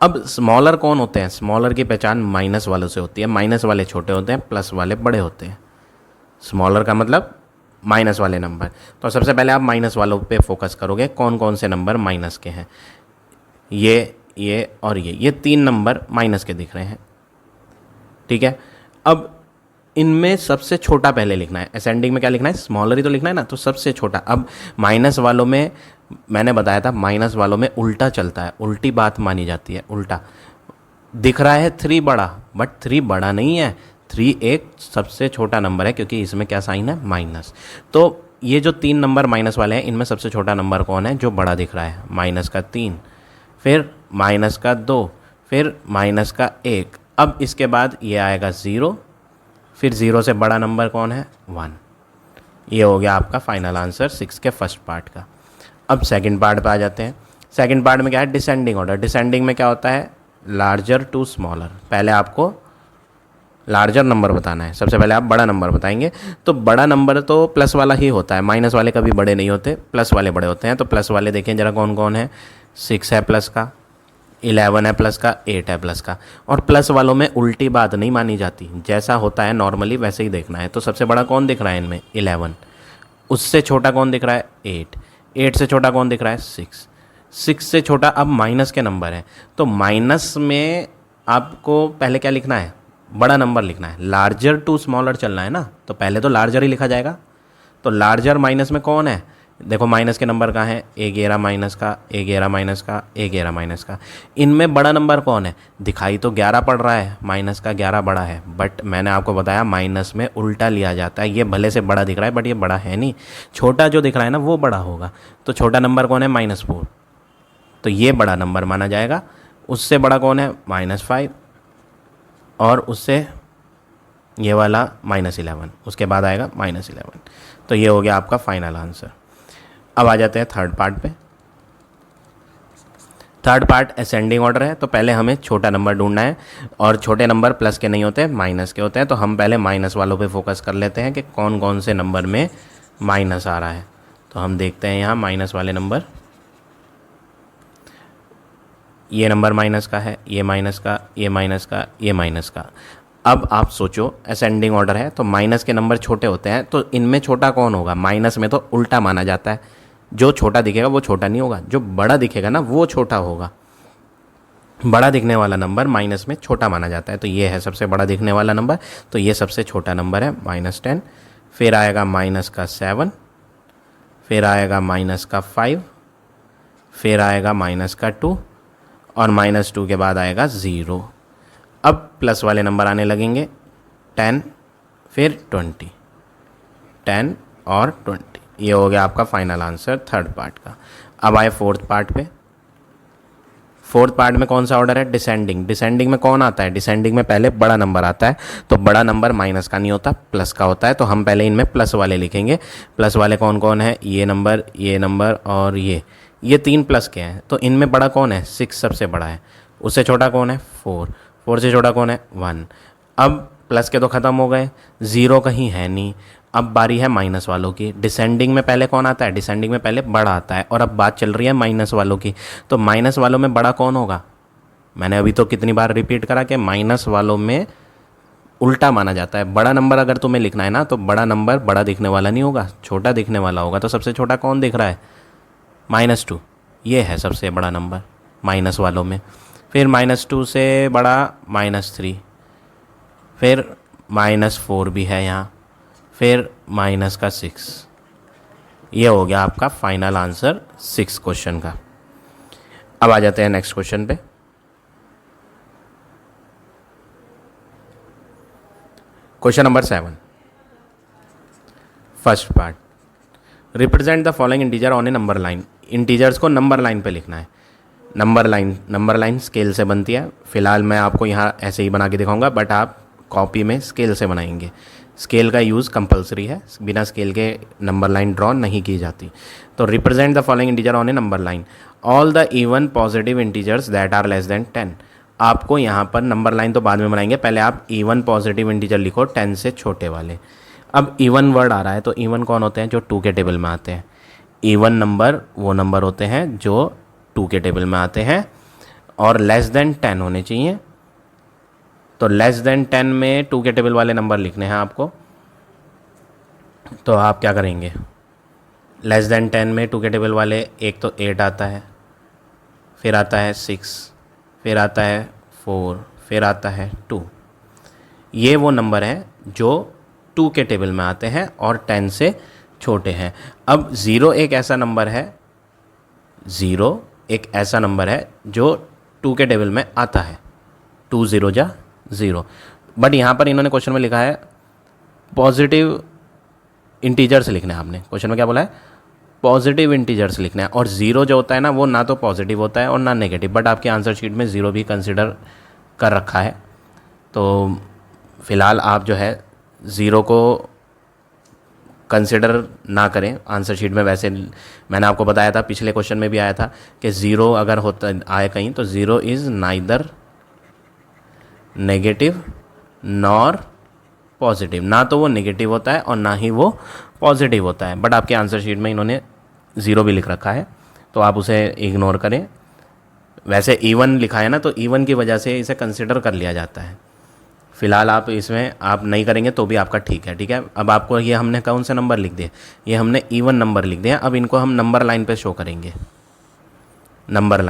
अब स्मॉलर कौन होते हैं? स्मॉलर की पहचान माइनस वालों से होती है। माइनस वाले छोटे होते हैं, प्लस वाले बड़े होते हैं। स्मॉलर का मतलब माइनस वाले नंबर। तो सबसे पहले आप माइनस वालों पे फोकस करोगे, कौन कौन से नंबर माइनस के हैं। ये और ये 3 नंबर माइनस के दिख रहे हैं, ठीक है। अब इनमें सबसे छोटा पहले लिखना है। असेंडिंग में क्या लिखना है? स्मॉलर ही तो लिखना है ना, तो सबसे छोटा। अब माइनस वालों में मैंने बताया था, माइनस वालों में उल्टा चलता है, उल्टी बात मानी जाती है, उल्टा। दिख रहा है 3 बड़ा, बट 3 बड़ा नहीं है। 3 एक सबसे छोटा नंबर है, क्योंकि इसमें क्या साइन है? माइनस। तो ये जो 3 नंबर माइनस वाले हैं, इनमें सबसे छोटा नंबर कौन है? जो बड़ा दिख रहा है, -3, फिर -2, फिर -1। अब इसके बाद ये आएगा 0, फिर 0 से बड़ा नंबर कौन है? 1। ये हो गया आपका फाइनल आंसर 6 के फर्स्ट पार्ट का। अब सेकंड पार्ट पे आ जाते हैं। सेकंड पार्ट में क्या है? Descending order. डिसेंडिंग में क्या होता है? Larger to smaller. पहले आपको लार्जर नंबर बताना है, सबसे पहले आप बड़ा नंबर बताएंगे। तो बड़ा नंबर तो प्लस वाला ही होता है, माइनस वाले कभी बड़े नहीं होते, प्लस वाले बड़े होते हैं। तो प्लस वाले देखें जरा कौन कौन है। 6 है प्लस का, 11 है प्लस का, 8 है प्लस का। और प्लस वालों में उल्टी बात नहीं मानी जाती, जैसा होता है नॉर्मली वैसे ही देखना है। तो सबसे बड़ा कौन दिख रहा है इनमें? 11। उससे छोटा कौन दिख रहा है? 8। 8 से छोटा कौन दिख रहा है? 6। 6 से छोटा अब माइनस के नंबर हैं, तो माइनस में आपको पहले क्या लिखना है? बड़ा नंबर लिखना है। लार्जर टू स्मॉलर चलना है ना, तो पहले तो लार्जर ही लिखा जाएगा। तो लार्जर माइनस में कौन है? देखो माइनस के नंबर कहाँ है? 11 माइनस का, 11 माइनस का, 11 माइनस का। इनमें बड़ा नंबर कौन है? दिखाई तो 11 पड़ रहा है, माइनस का 11 बड़ा है, बट मैंने आपको बताया माइनस में उल्टा लिया जाता है। ये भले से बड़ा दिख रहा है बट ये बड़ा है नहीं, छोटा जो दिख रहा है ना वो बड़ा होगा। तो छोटा नंबर कौन है? -4, तो ये बड़ा नंबर माना जाएगा। उससे बड़ा कौन है? -5, और उससे ये वाला -11, उसके बाद आएगा -11। तो ये हो गया आपका फाइनल आंसर। अब आ जाते हैं थर्ड पार्ट पे। थर्ड पार्ट असेंडिंग ऑर्डर है, तो पहले हमें छोटा नंबर ढूंढना है, और छोटे नंबर प्लस के नहीं होते, माइनस के होते हैं। तो हम पहले माइनस वालों पे फोकस कर लेते हैं कि कौन कौन से नंबर में माइनस आ रहा है। तो हम देखते हैं यहाँ माइनस वाले नंबर। ये नंबर माइनस का है, ये माइनस का, ये माइनस का, ये माइनस का। अब आप सोचो असेंडिंग ऑर्डर है तो माइनस के नंबर छोटे होते हैं, तो इनमें छोटा कौन होगा? माइनस में तो उल्टा माना जाता है, जो छोटा दिखेगा वो छोटा नहीं होगा, जो बड़ा दिखेगा ना वो छोटा होगा। बड़ा दिखने वाला नंबर माइनस में छोटा माना जाता है। तो ये है सबसे बड़ा दिखने वाला नंबर, तो ये सबसे छोटा नंबर है -10। फिर आएगा -7, फिर आएगा -5, फिर आएगा -2, और -2 के बाद आएगा 0। अब प्लस वाले नंबर आने लगेंगे, 10, फिर 20, 10 और 20। ये हो गया आपका फाइनल आंसर थर्ड पार्ट का। अब आए फोर्थ पार्ट पे। फोर्थ पार्ट में कौन सा ऑर्डर है? डिसेंडिंग। डिसेंडिंग में कौन आता है? डिसेंडिंग में पहले बड़ा नंबर आता है, तो बड़ा नंबर माइनस का नहीं होता, प्लस का होता है। तो हम पहले इनमें प्लस वाले लिखेंगे। प्लस वाले कौन कौन है? ये नंबर और ये 3 प्लस के हैं। तो इनमें बड़ा कौन है? 6 सबसे बड़ा है। उससे छोटा कौन है? 4। 4 से छोटा कौन है? 1। अब प्लस के तो ख़त्म हो गए, ज़ीरो कहीं है नहीं। अब बारी है माइनस वालों की। डिसेंडिंग में पहले कौन आता है? डिसेंडिंग में पहले बड़ा आता है, और अब बात चल रही है माइनस वालों की, तो माइनस वालों में बड़ा कौन होगा? मैंने अभी तो कितनी बार रिपीट करा कि माइनस वालों में उल्टा माना जाता है। बड़ा नंबर अगर तुम्हें लिखना है ना, तो बड़ा नंबर बड़ा दिखने वाला नहीं होगा, छोटा दिखने वाला होगा। तो सबसे छोटा कौन दिख रहा है? -2। ये है सबसे बड़ा नंबर माइनस वालों में। फिर -2 से बड़ा -3, फिर -4 भी है यहाँ, फिर -6। ये हो गया आपका फाइनल आंसर 6 क्वेश्चन का। अब आ जाते हैं नेक्स्ट क्वेश्चन पे। Question number 7, first part, represent the following integer on a number line. Integers को नंबर लाइन पे लिखना है। नंबर लाइन स्केल से बनती है। फिलहाल मैं आपको यहाँ ऐसे ही बना के दिखाऊंगा, बट आप कॉपी में स्केल से बनाएंगे। स्केल का यूज़ कंपलसरी है, बिना स्केल के नंबर लाइन ड्रॉ नहीं की जाती। तो represent the following integer on a number line, all the even positive integers that are less than 10। आपको यहाँ पर नंबर लाइन तो बाद में बनाएंगे, पहले आप इवन पॉजिटिव इंटीजर लिखो 10 से छोटे वाले। अब इवन वर्ड आ रहा है, तो इवन कौन होते हैं? जो 2 के टेबल में आते हैं। इवन नंबर वो नंबर होते हैं जो 2 के टेबल में आते हैं, और लेस देन 10 होने चाहिए। तो लेस देन 10 में 2 के टेबल वाले नंबर लिखने हैं आपको। तो आप क्या करेंगे? लेस देन 10 में 2 के टेबल वाले, एक तो 8 आता है, फिर आता है 6, फिर आता है 4, फिर आता है 2। ये वो नंबर हैं जो 2 के टेबल में आते हैं और 10 से छोटे हैं। अब 0 एक ऐसा नंबर है, 0 एक ऐसा नंबर है जो 2 के टेबल में आता है। 2 0 जा 0। बट यहाँ पर इन्होंने क्वेश्चन में लिखा है पॉजिटिव इंटीजर्स लिखने हैं। आपने क्वेश्चन में क्या बोला है? पॉजिटिव इंटीजर्स लिखना है। और 0 जो होता है ना, वो ना तो पॉजिटिव होता है और ना नेगेटिव, बट आपके आंसर शीट में 0 भी कंसिडर कर रखा है। तो फ़िलहाल आप जो है 0 को कंसिडर ना करें आंसर शीट में। वैसे मैंने आपको बताया था, पिछले क्वेश्चन में भी आया था कि 0 अगर होता आए कहीं, तो 0 is neither negative nor positive. ना तो वो नेगेटिव होता है और ना ही वो पॉजिटिव होता है। बट आपके आंसर शीट में इन्होंने 0 भी लिख रखा है, तो आप उसे इग्नोर करें। वैसे इवन लिखा है ना, तो इवन की वजह से इसे कंसिडर कर लिया जाता है। फ़िलहाल आप इसमें आप नहीं करेंगे तो भी आपका ठीक है। ठीक है, अब आपको ये हमने कौन से नंबर लिख दिए? ये हमने इवन नंबर लिख दिया। अब इनको हम नंबर लाइन पे शो करेंगे। नंबर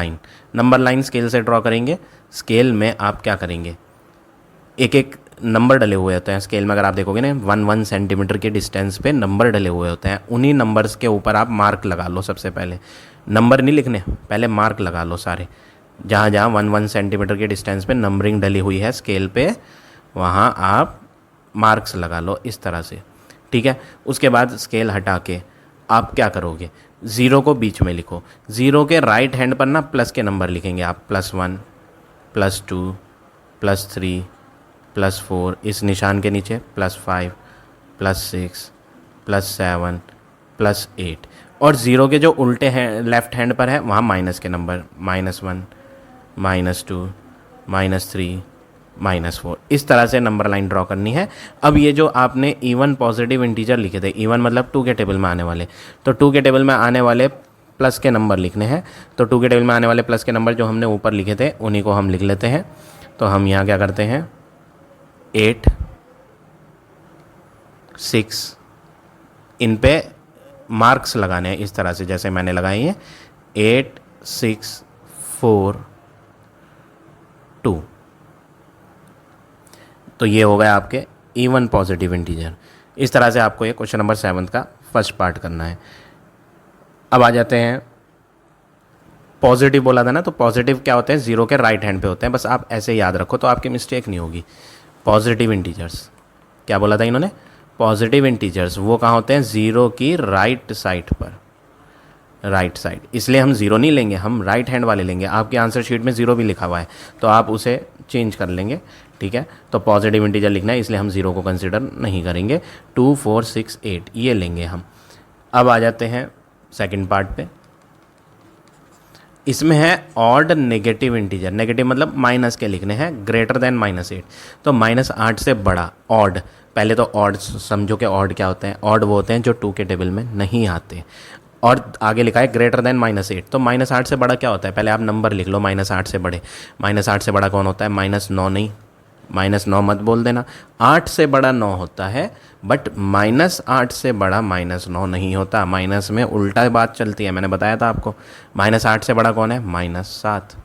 लाइन स्केल से ड्रॉ करेंगे। स्केल में आप क्या करेंगे? एक एक नंबर डले हुए होते हैं स्केल में। अगर आप देखोगे ना, 1 सेंटीमीटर के डिस्टेंस पे नंबर डले हुए होते हैं। उन्हीं नंबर्स के ऊपर आप मार्क लगा लो। सबसे पहले नंबर नहीं लिखने, पहले मार्क लगा लो सारे। जहाँ जहाँ 1 सेंटीमीटर के डिस्टेंस पे नंबरिंग डली हुई है स्केल पे, वहाँ आप मार्क्स लगा लो इस तरह से। ठीक है, उसके बाद स्केल हटा के आप क्या करोगे? 0 को बीच में लिखो। 0 के राइट हैंड पर ना प्लस के नंबर लिखेंगे आप। +1, +2, +3, +4। इस निशान के नीचे +5, +6, +7, +8। और 0 के जो उल्टे हैं लेफ्ट हैंड पर है, वहाँ माइनस के नंबर, -1, -2, -3, -4। इस तरह से नंबर लाइन ड्रॉ करनी है। अब ये जो आपने इवन पॉजिटिव इंटीजर लिखे थे, इवन मतलब 2 के टेबल में आने वाले, तो 2 के टेबल में आने वाले प्लस के नंबर लिखने हैं। तो 2 के टेबल में आने वाले प्लस के नंबर जो हमने ऊपर लिखे थे, उन्हीं को हम लिख लेते हैं। तो हम यहाँ क्या करते हैं? 8, 6, इन पे मार्क्स लगाने हैं इस तरह से जैसे मैंने लगाए हैं। 8, 6, 4, 2। तो ये हो गया आपके इवन पॉजिटिव इंटीजर। इस तरह से आपको ये क्वेश्चन नंबर 7 का फर्स्ट पार्ट करना है। अब आ जाते हैं, पॉजिटिव बोला था ना, तो पॉजिटिव क्या होते हैं? 0 के राइट हैंड पे होते हैं। बस आप ऐसे याद रखो तो आपकी मिस्टेक नहीं होगी। पॉजिटिव इंटीजर्स क्या बोला था इन्होंने? पॉजिटिव इंटीजर्स वो कहाँ होते हैं? 0 की राइट साइड पर, राइट साइड। इसलिए हम 0 नहीं लेंगे, हम राइट हैंड वाले लेंगे। आपके आंसर शीट में 0 भी लिखा हुआ है, तो आप उसे चेंज कर लेंगे। ठीक है, तो पॉजिटिव इंटीजर लिखना है, इसलिए हम 0 को कंसिडर नहीं करेंगे। 2, 4, 6, 8 ये लेंगे हम। अब आ जाते हैं सेकंड पार्ट पे। इसमें है ऑड नेगेटिव इंटीजर, नेगेटिव मतलब माइनस के लिखने हैं, ग्रेटर देन -8। तो -8 से बड़ा ऑड, पहले तो ऑड समझो कि ऑड क्या होते हैं। ऑड वो होते हैं जो 2 के टेबल में नहीं आते, और आगे लिखा है ग्रेटर देन -8। तो -8 से बड़ा क्या होता है, पहले आप नंबर लिख लो -8 से बड़े। -8 से बड़ा कौन होता है, -9 नहीं, -9 मत बोल देना। 8 से बड़ा 9 होता है, बट -8 से बड़ा -9 नहीं होता। माइनस में उल्टा बात चलती है, मैंने बताया था आपको। -8 से बड़ा कौन है, -7,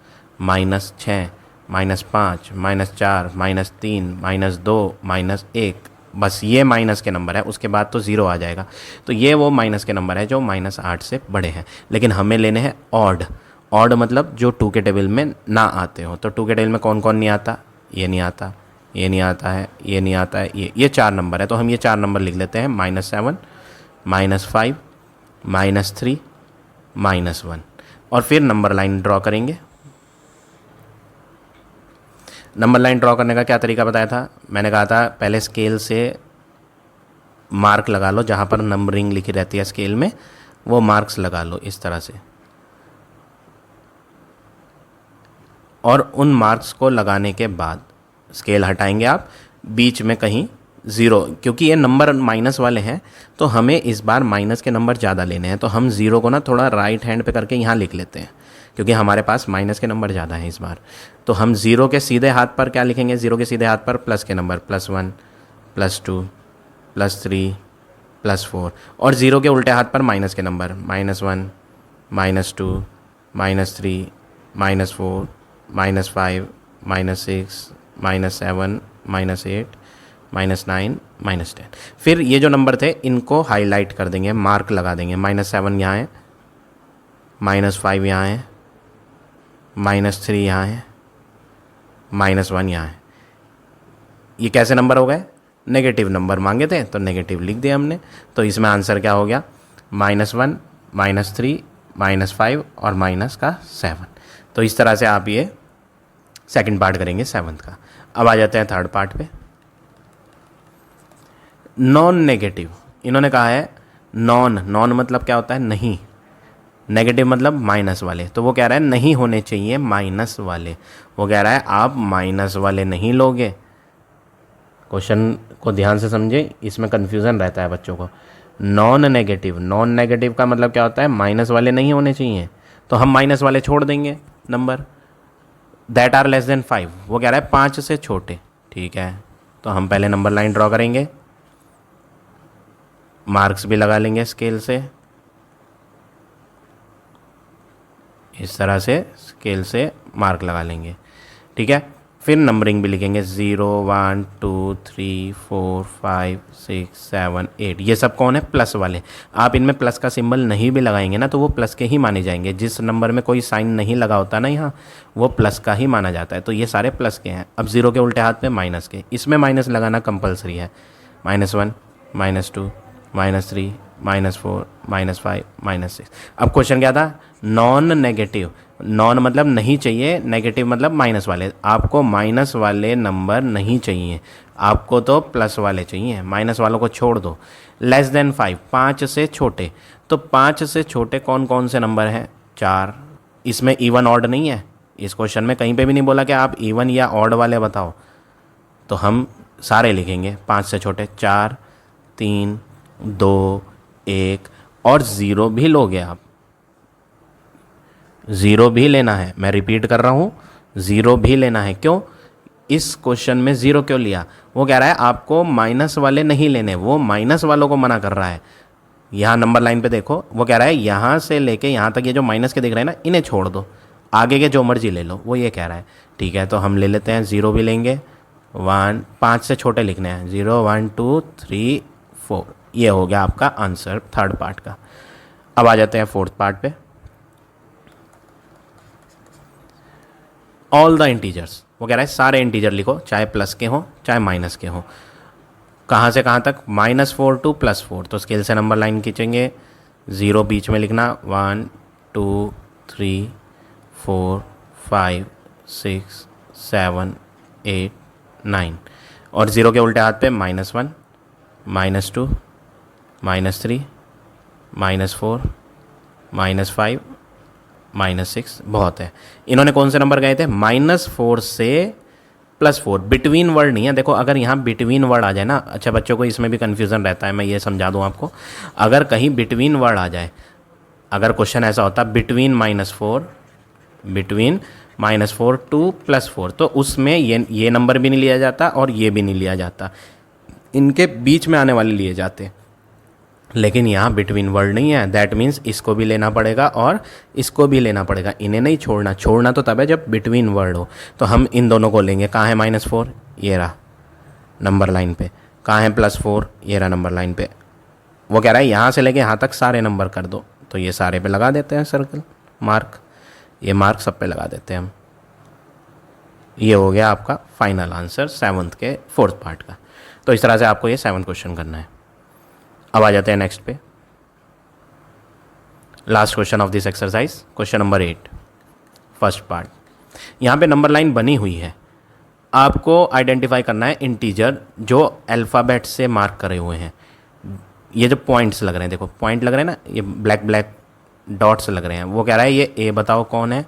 -6, -5, -4, -3, -2, -1। बस ये माइनस के नंबर है, उसके बाद तो ज़ीरो आ जाएगा। तो ये वो माइनस के नंबर है जो -8 से बड़े हैं। लेकिन हमें लेने हैं ऑड। ऑड मतलब जो 2 के टेबल में ना आते हो। तो 2 के टेबल में कौन कौन नहीं आता, ये नहीं आता, ये नहीं आता है, ये नहीं आता है, ये 4 नंबर है। तो हम ये 4 नंबर लिख लेते हैं, -7, -5, -3, -1। और फिर नंबर लाइन ड्रॉ करेंगे। नंबर लाइन ड्रॉ करने का क्या तरीका बताया था, मैंने कहा था पहले स्केल से मार्क लगा लो, जहाँ पर नंबरिंग लिखी रहती है स्केल में वो मार्क्स लगा लो इस तरह से। और उन मार्क्स को लगाने के बाद स्केल हटाएंगे आप, बीच में कहीं ज़ीरो, क्योंकि ये नंबर माइनस वाले हैं तो हमें इस बार माइनस के नंबर ज़्यादा लेने हैं। तो हम ज़ीरो को ना थोड़ा राइट हैंड पे करके यहाँ लिख लेते हैं, क्योंकि हमारे पास माइनस के नंबर ज़्यादा हैं इस बार। तो हम ज़ीरो के सीधे हाथ पर क्या लिखेंगे, ज़ीरो के सीधे हाथ पर प्लस के नंबर, +1, +2, +3, +4। और ज़ीरो के उल्टे हाथ पर माइनस के नंबर, -1, -2, -3, -4, -5, -6, -7, -8, -9, -10। फिर ये जो नंबर थे इनको हाईलाइट कर देंगे, मार्क लगा देंगे। -7 यहाँ है, -5 यहाँ है, -3 यहाँ है, -1 यहाँ है। ये कैसे नंबर हो गए, नेगेटिव नंबर मांगे थे तो नेगेटिव लिख दिया हमने। तो इसमें आंसर क्या हो गया, -1, -3, -5 और -7। तो इस तरह से आप ये सेकंड पार्ट करेंगे 7th का। अब आ जाते हैं थर्ड पार्ट पे। नॉन नेगेटिव, इन्होंने कहा है नॉन मतलब क्या होता है, नहीं। नेगेटिव मतलब माइनस वाले। तो वो कह रहा है नहीं होने चाहिए माइनस वाले। वो कह रहा है आप माइनस वाले नहीं लोगे। क्वेश्चन को ध्यान से समझे, इसमें कन्फ्यूज़न रहता है बच्चों को। नॉन नेगेटिव का मतलब क्या होता है, माइनस वाले नहीं होने चाहिए। तो हम माइनस वाले छोड़ देंगे number, that are less than 5। वो कह रहा है 5 से छोटे, ठीक है। तो हम पहले नंबर लाइन ड्रॉ करेंगे, मार्क्स भी लगा लेंगे स्केल से, इस तरह से स्केल से मार्क लगा लेंगे, ठीक है। फिर नंबरिंग भी लिखेंगे, 0, 1, 2, 3, 4, 5, 6, 7, 8। ये सब कौन है, प्लस वाले। आप इनमें प्लस का सिंबल नहीं भी लगाएंगे ना तो वो प्लस के ही माने जाएंगे। जिस नंबर में कोई साइन नहीं लगा होता ना यहाँ, वो प्लस का ही माना जाता है। तो ये सारे प्लस के हैं। अब ज़ीरो के उल्टे हाथ पे माइनस के, इसमें माइनस लगाना कंपलसरी है। -1, -2, -3, -4, -5, -6। अब क्वेश्चन क्या था, नॉन नेगेटिव। नॉन मतलब नहीं चाहिए, नेगेटिव मतलब माइनस वाले। आपको माइनस वाले नंबर नहीं चाहिए, आपको तो प्लस वाले चाहिए। माइनस वालों को छोड़ दो। लेस देन 5, 5 से छोटे। तो 5 से छोटे कौन कौन से नंबर हैं, 4। इसमें इवन ऑड नहीं है, इस क्वेश्चन में कहीं पे भी नहीं बोला कि आप इवन या ऑड वाले बताओ। तो हम सारे लिखेंगे 5 से छोटे, 4, 3, 2, 1 और 0 भी लोगे आप। 0 भी लेना है, मैं रिपीट कर रहा हूँ, 0 भी लेना है। क्यों, इस क्वेश्चन में 0 क्यों लिया, वो कह रहा है आपको माइनस वाले नहीं लेने, वो माइनस वालों को मना कर रहा है। यहाँ नंबर लाइन पे देखो, वो कह रहा है यहाँ से लेके यहाँ तक ये जो माइनस के दिख रहे हैं ना, इन्हें छोड़ दो, आगे के जो मर्जी ले लो, वो ये कह रहा है। ठीक है, तो हम ले लेते हैं, 0 भी लेंगे। 1, 5 से छोटे लिखने हैं, 0, 1, 2, 3, 4। ये हो गया आपका आंसर थर्ड पार्ट का। अब आ जाते हैं फोर्थ पार्ट पे। ऑल द इंटीजर्स, वो कह रहा है सारे इंटीजर लिखो, चाहे प्लस के हों चाहे माइनस के हों। कहाँ से कहाँ तक, -4 to +4। तो स्केल से नंबर लाइन खींचेंगे, 0 बीच में लिखना, 1, 2, 3, 4, 5, 6, 7, 8, 9। और 0 के उल्टे हाथ पे -1, -2, -3, -4, -5, -6 बहुत है। इन्होंने कौन से नंबर गए थे? -4 से +4। बिटवीन वर्ड नहीं है। देखो अगर यहाँ बिटवीन वर्ड आ जाए ना, अच्छा बच्चों को इसमें भी कन्फ्यूज़न रहता है, मैं ये समझा दूँ आपको। अगर कहीं बिटवीन वर्ड आ जाए, अगर क्वेश्चन ऐसा होता बिटवीन -4 टू +4, तो उसमें ये नंबर भी नहीं लिया जाता और ये भी नहीं लिया जाता, इनके बीच में आने वाले लिए जाते। लेकिन यहाँ बिटवीन वर्ड नहीं है, दैट मीन्स इसको भी लेना पड़ेगा और इसको भी लेना पड़ेगा, इन्हें नहीं छोड़ना। छोड़ना तो तब है जब बिटवीन वर्ड हो। तो हम इन दोनों को लेंगे। कहाँ है -4? ये रहा नंबर लाइन पे। कहाँ है +4? ये रहा नंबर लाइन पे। वो कह रहा है यहाँ से लेके यहाँ तक सारे नंबर कर दो, तो ये सारे पे लगा देते हैं सर्कल, मार्क। ये मार्क सब पे लगा देते हैं हम। ये हो गया आपका फाइनल आंसर 7th के 4th पार्ट का। तो इस तरह से आपको ये 7 क्वेश्चन करना है। अब आ जाते हैं नेक्स्ट पे, last question of this exercise, question number 8, first part. यहाँ पे नंबर लाइन बनी हुई है, आपको आइडेंटिफाई करना है इंटीजर जो अल्फ़ाबेट से मार्क करे हुए हैं। ये जो पॉइंट्स लग रहे हैं, देखो पॉइंट लग रहे हैं ना, ये ब्लैक ब्लैक डॉट्स लग रहे हैं। वो कह रहा है ये ए बताओ कौन है,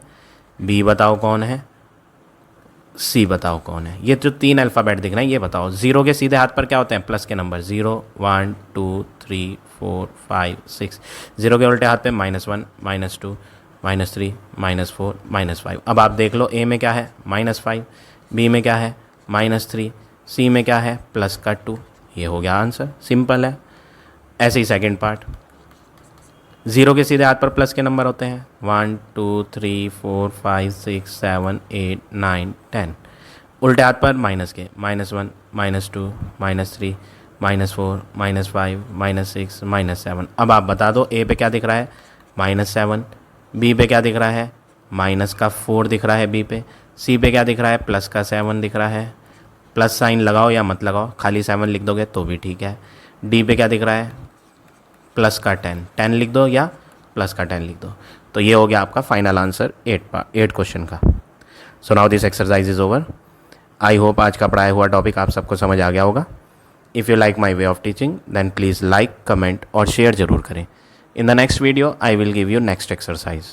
बी बताओ कौन है, सी बताओ कौन है। ये जो 3 अल्फ़ाबेट दिख रहे हैं ये बताओ। 0 के सीधे हाथ पर क्या होते हैं? प्लस के नंबर, 0 1 2 3 4 5 6। 0 के उल्टे हाथ पे -1 -2 -3 -4 -5। अब आप देख लो ए में क्या है? -5, बी में क्या है? -3, सी में क्या है? +2। ये हो गया आंसर, सिंपल है। ऐसे ही सेकेंड पार्ट, 0 के सीधे हाथ पर प्लस के नंबर होते हैं 1 2 3 4 5 6 7 8 9 10। उल्टे हाथ पर माइनस के, -1 -2 -3 -4 -5 -6 -7। अब आप बता दो ए पे क्या दिख रहा है? -7। बी पे क्या दिख रहा है? -4 दिख रहा है बी पे। सी पे क्या दिख रहा है? +7 दिख रहा है। प्लस साइन लगाओ या मत लगाओ, खाली 7 लिख दोगे तो भी ठीक है। डी पे क्या दिख रहा है? +10 लिख दो या +10 लिख दो। तो ये हो गया आपका फाइनल आंसर 8 क्वेश्चन का। So now this exercise is over. I hope आज का पढ़ाया हुआ टॉपिक आप सबको समझ आ गया होगा। If you like my way of teaching then please like, comment और शेयर ज़रूर करें। In the next video I will give you next exercise.